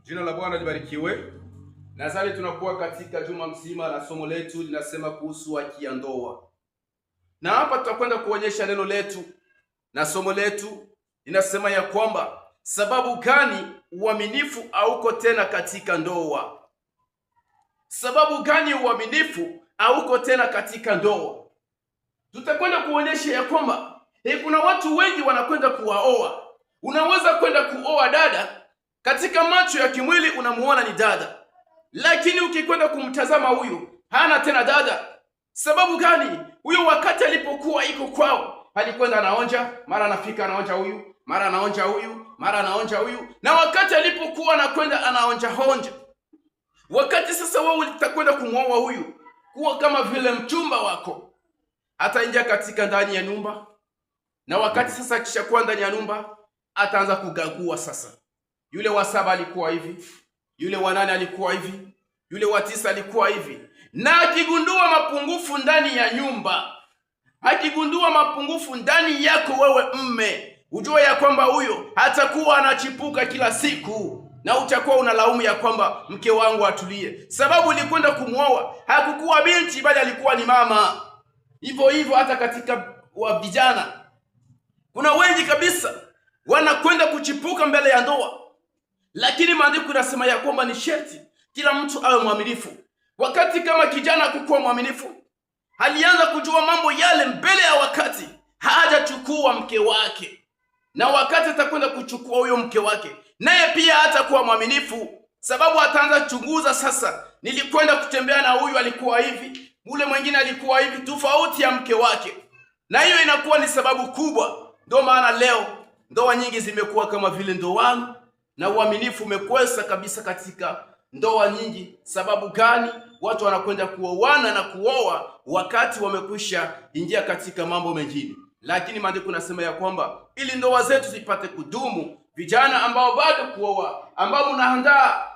Jina la Bwana libarikiwe. Nadhani tunakuwa katika juma mzima na somo letu linasema kuhusu haki ya ndoa. Na hapa tutakwenda kuonyesha neno letu na somo letu linasema ya kwamba sababu gani uaminifu hauko tena katika ndoa. Sababu gani uaminifu hauko tena katika ndoa? Tutakwenda kuonyesha ya kwamba kuna watu wengi wanakwenda kuwaoa. Unaweza kwenda kuoa dada, katika macho ya kimwili unamuona ni dada, lakini ukikwenda kumtazama huyu hana tena dada. Sababu gani? Huyo wakati alipokuwa iko kwao alikwenda anaonja, mara anafika anaonja huyu, mara anaonja huyu, mara anaonja huyu, na wakati alipokuwa anakwenda anaonja honja. Wakati sasa wewe utakwenda kumwoa huyu kuwa kama vile mchumba wako, ataingia katika ndani ya nyumba, na wakati sasa akishakuwa ndani ya nyumba ataanza kugagua sasa. Yule wa 7 alikuwa hivi, yule wa 8 alikuwa hivi, yule wa 9 alikuwa hivi. Na akigundua mapungufu ndani ya nyumba, akigundua mapungufu ndani yako wewe mme, ujue ya kwamba huyo hatakuwa anachipuka kila siku, na utakuwa unalaumu ya kwamba mke wangu atulie, sababu ulikwenda kumwoa hakukuwa binti bali alikuwa ni mama. Hivyo hivyo hata katika wa vijana kuna wengi kabisa wanakwenda kuchipuka mbele ya ndoa, lakini maandiko yanasema ya kwamba ni sharti kila mtu awe mwaminifu. Wakati kama kijana hakukuwa mwaminifu, alianza kujua mambo yale mbele ya wakati, hajachukua mke wake, na wakati atakwenda kuchukua huyo mke wake, naye pia hatakuwa mwaminifu, sababu ataanza chunguza sasa, nilikwenda kutembea na huyu alikuwa hivi, ule mwingine alikuwa hivi, tofauti ya mke wake, na hiyo inakuwa ni sababu kubwa. Ndio maana leo ndoa nyingi zimekuwa kama vile ndoano, na uaminifu umekosa kabisa katika ndoa nyingi. Sababu gani? Watu wanakwenda kuoana na kuoa wakati wamekwisha ingia katika mambo mengine. Lakini maandiko yanasema ya kwamba ili ndoa zetu zipate kudumu, vijana ambao bado kuoa, ambao mnaandaa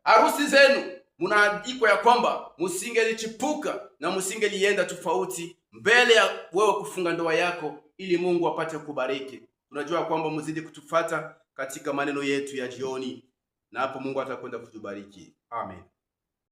harusi zenu, mnaandikwa ya kwamba msingelichipuka na msingelienda tofauti mbele ya wewe kufunga ndoa yako, ili Mungu apate kubariki. Tunajua kwamba mzidi kutufata katika maneno yetu ya jioni, na hapo Mungu atakwenda kutubariki. Amen.